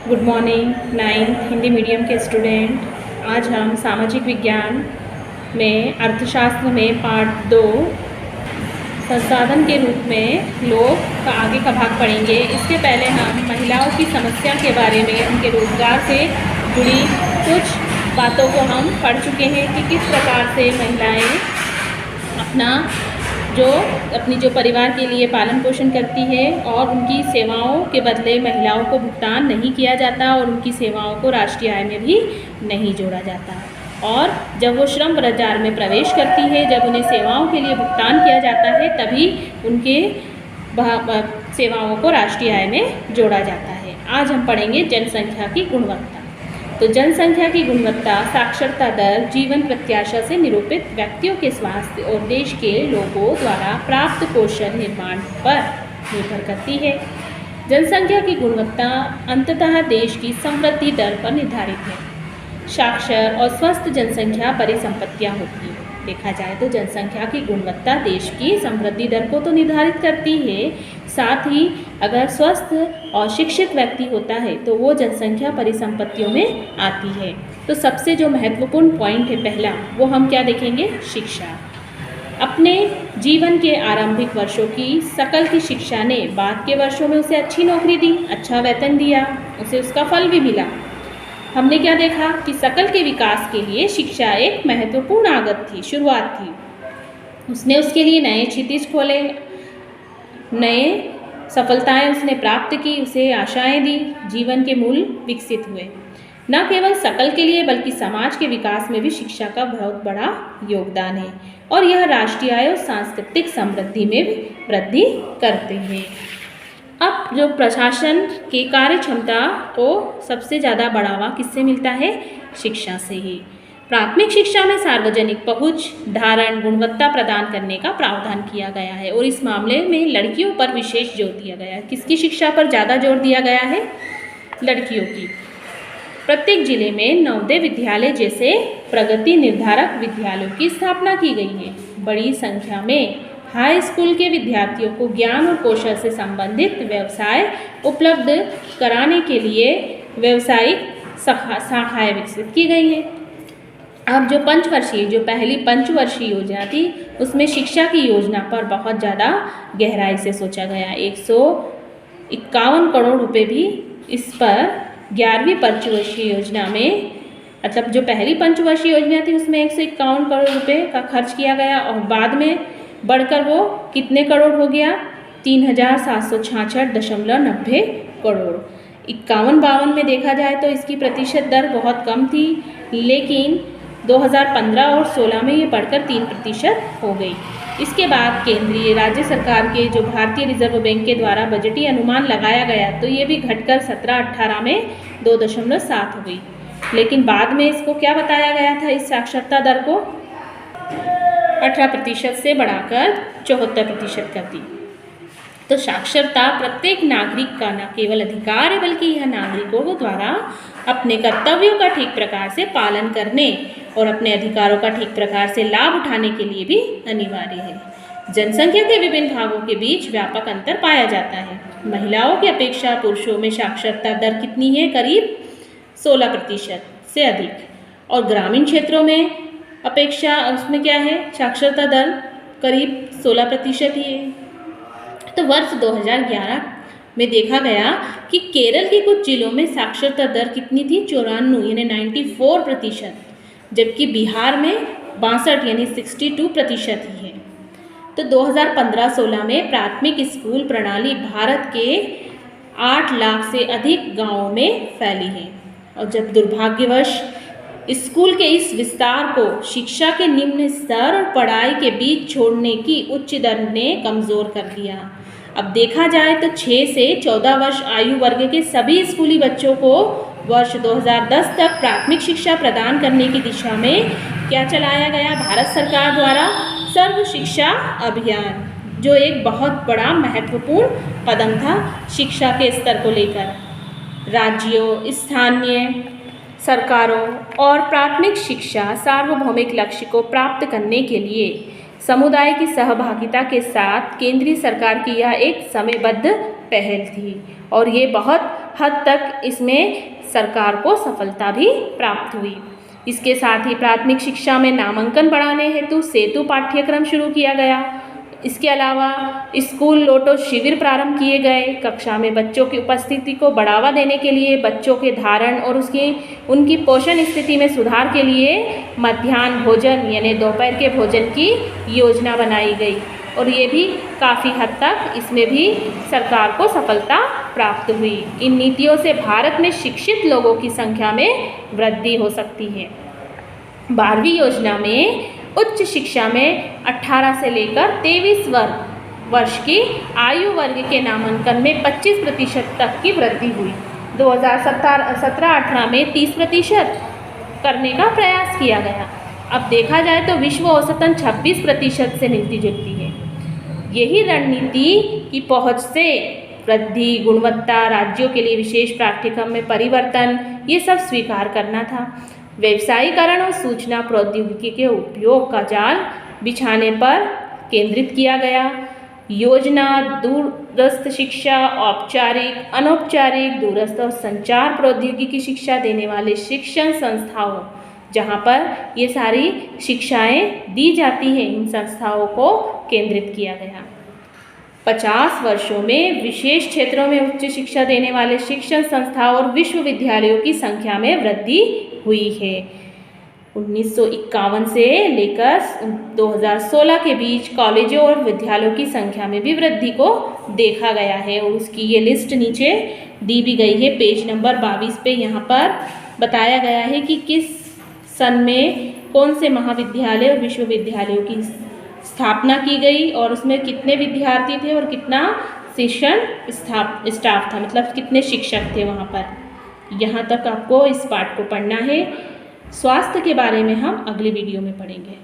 Good morning 9th Hindi medium के student. आज हम सामाजिक विज्ञान में अर्थशास्त्र में पार्ट 2 संसाधन के रूप में लोग का आगे का भाग पढ़ेंगे। इसके पहले हम महिलाओं की समस्या के बारे में, उनके रोजगार से जुड़ी कुछ बातों को हम पढ़ चुके हैं कि किस प्रकार से महिलाएं अपनी जो परिवार के लिए पालन पोषण करती है और उनकी सेवाओं के बदले महिलाओं को भुगतान नहीं किया जाता और उनकी सेवाओं को राष्ट्रीय आय में भी नहीं जोड़ा जाता। और जब वो श्रम बाजार में प्रवेश करती है, जब उन्हें सेवाओं के लिए भुगतान किया जाता है, तभी उनके सेवाओं को राष्ट्रीय आय में जोड़ा जाता है। आज हम पढ़ेंगे जनसंख्या की गुणवत्ता। तो जनसंख्या की गुणवत्ता साक्षरता दर, जीवन प्रत्याशा से निरूपित व्यक्तियों के स्वास्थ्य और देश के लोगों द्वारा प्राप्त पोषण निर्माण पर निर्भर करती है। जनसंख्या की गुणवत्ता अंततः देश की समृद्धि दर पर निर्धारित है। साक्षर और स्वस्थ जनसंख्या परिसंपत्तियां होती हैं। देखा जाए तो जनसंख्या की गुणवत्ता देश की समृद्धि दर को तो निर्धारित करती है, साथ ही अगर स्वस्थ और शिक्षित व्यक्ति होता है तो वो जनसंख्या परिसंपत्तियों में आती है। तो सबसे जो महत्वपूर्ण पॉइंट है पहला, वो हम क्या देखेंगे? शिक्षा। अपने जीवन के आरंभिक वर्षों की सकल की शिक्षा ने बाद के वर्षों में उसे अच्छी नौकरी दी, अच्छा वेतन दिया, उसे उसका फल भी मिला। हमने क्या देखा कि सकल के विकास के लिए शिक्षा एक महत्वपूर्ण आगत थी, शुरुआत थी। उसने उसके लिए नए क्षितिज खोले, नए सफलताएं उसने प्राप्त की, उसे आशाएं दी, जीवन के मूल विकसित हुए। न केवल सकल के लिए बल्कि समाज के विकास में भी शिक्षा का बहुत बड़ा योगदान है और यह राष्ट्रीय आय और सांस्कृतिक समृद्धि में भी वृद्धि करते हैं। अब जो प्रशासन की कार्य क्षमता को सबसे ज़्यादा बढ़ावा किससे मिलता है? शिक्षा से ही। प्राथमिक शिक्षा में सार्वजनिक पहुंच, धारण, गुणवत्ता प्रदान करने का प्रावधान किया गया है और इस मामले में लड़कियों पर विशेष जोर दिया गया है। किसकी शिक्षा पर ज़्यादा जोर दिया गया है? लड़कियों की। प्रत्येक जिले में नवोदय विद्यालय जैसे प्रगति निर्धारक विद्यालयों की स्थापना की गई है। बड़ी संख्या में हाई स्कूल के विद्यार्थियों को ज्ञान और कौशल से संबंधित व्यवसाय उपलब्ध कराने के लिए व्यावसायिक शाखाएं विकसित की गई हैं। अब जो पहली पंचवर्षीय योजना थी, उसमें शिक्षा की योजना पर बहुत ज़्यादा गहराई से सोचा गया। 151 करोड़ रुपए भी इस पर 11वीं पंचवर्षीय योजना में, मतलब जो पहली पंचवर्षीय योजना थी उसमें 151 करोड़ रुपए का खर्च किया गया और बाद में बढ़कर वो कितने करोड़ हो गया? 3766.90 करोड़। 51-52 में देखा जाए तो इसकी प्रतिशत दर बहुत कम थी, लेकिन 2015 और 16 में ये बढ़कर 3% हो गई। इसके बाद केंद्रीय राज्य सरकार के जो भारतीय रिजर्व बैंक के द्वारा बजटीय अनुमान लगाया गया तो ये भी घटकर 17-18 में 2.7 हो गई। लेकिन बाद में इसको क्या बताया गया था? इस साक्षरता दर को 18% से बढ़ाकर 74% कर दी। तो साक्षरता प्रत्येक नागरिक का न केवल अधिकार है बल्कि यह नागरिकों द्वारा अपने कर्तव्यों का ठीक प्रकार से पालन करने और अपने अधिकारों का ठीक प्रकार से लाभ उठाने के लिए भी अनिवार्य है। जनसंख्या के विभिन्न भागों के बीच व्यापक अंतर पाया जाता है। महिलाओं की अपेक्षा पुरुषों में साक्षरता दर कितनी है? करीब 16% से अधिक। और ग्रामीण क्षेत्रों में अपेक्षा उसमें क्या है? साक्षरता दर करीब 16% ही है। तो वर्ष 2011 में देखा गया कि केरल के कुछ जिलों में साक्षरता दर कितनी थी? 94 यानी 94%, जबकि बिहार में 62 यानी 62% ही है। तो 2015-16 में प्राथमिक स्कूल प्रणाली भारत के 8 लाख से अधिक गांवों में फैली है और जब दुर्भाग्यवश स्कूल के इस विस्तार को शिक्षा के निम्न स्तर और पढ़ाई के बीच छोड़ने की उच्च दर ने कमज़ोर कर दिया। अब देखा जाए तो 6 से 14 वर्ष आयु वर्ग के सभी स्कूली बच्चों को वर्ष 2010 तक प्राथमिक शिक्षा प्रदान करने की दिशा में क्या चलाया गया? भारत सरकार द्वारा सर्व शिक्षा अभियान, जो एक बहुत बड़ा महत्वपूर्ण कदम था शिक्षा के स्तर को लेकर। राज्यों, स्थानीय सरकारों और प्राथमिक शिक्षा सार्वभौमिक लक्ष्य को प्राप्त करने के लिए समुदाय की सहभागिता के साथ केंद्रीय सरकार की यह एक समयबद्ध पहल थी और ये बहुत हद तक इसमें सरकार को सफलता भी प्राप्त हुई। इसके साथ ही प्राथमिक शिक्षा में नामांकन बढ़ाने हेतु सेतु पाठ्यक्रम शुरू किया गया। इसके अलावा स्कूल लोटो शिविर प्रारंभ किए गए। कक्षा में बच्चों की उपस्थिति को बढ़ावा देने के लिए बच्चों के धारण और उनकी पोषण स्थिति में सुधार के लिए मध्याह्न भोजन यानी दोपहर के भोजन की योजना बनाई गई और ये भी काफ़ी हद तक इसमें भी सरकार को सफलता प्राप्त हुई। इन नीतियों से भारत में शिक्षित लोगों की संख्या में वृद्धि हो सकती है। 12वीं योजना में उच्च शिक्षा में 18 से लेकर 23 वर्ष की आयु वर्ग के नामांकन में 25% तक की वृद्धि हुई। 2017-18 में 30% करने का प्रयास किया गया। अब देखा जाए तो विश्व औसतन 26% से मिलती जुलती है। यही रणनीति की पहुँच से वृद्धि, गुणवत्ता, राज्यों के लिए विशेष पाठ्यक्रम में परिवर्तन, ये सब स्वीकार करना था। व्यवसायीकरण और सूचना प्रौद्योगिकी के उपयोग का जाल बिछाने पर केंद्रित किया गया। योजना दूरस्थ शिक्षा, औपचारिक, अनौपचारिक, दूरस्थ और संचार प्रौद्योगिकी शिक्षा देने वाले शिक्षण संस्थाओं, जहाँ पर ये सारी शिक्षाएं दी जाती हैं, इन संस्थाओं को केंद्रित किया गया। 50 वर्षों में विशेष क्षेत्रों में उच्च शिक्षा देने वाले शिक्षण संस्थाओं और विश्वविद्यालयों की संख्या में वृद्धि हुई है। 1951 से लेकर 2016 के बीच कॉलेजों और विद्यालयों की संख्या में भी वृद्धि को देखा गया है और उसकी ये लिस्ट नीचे दी भी गई है। पेज नंबर 22 पे यहाँ पर बताया गया है कि किस सन में कौन से महाविद्यालय और विश्वविद्यालयों की स्थापना की गई और उसमें कितने विद्यार्थी थे और कितना शिक्षण स्टाफ था, मतलब कितने शिक्षक थे वहाँ पर। यहाँ तक आपको इस पाठ को पढ़ना है। स्वास्थ्य के बारे में हम अगली वीडियो में पढ़ेंगे।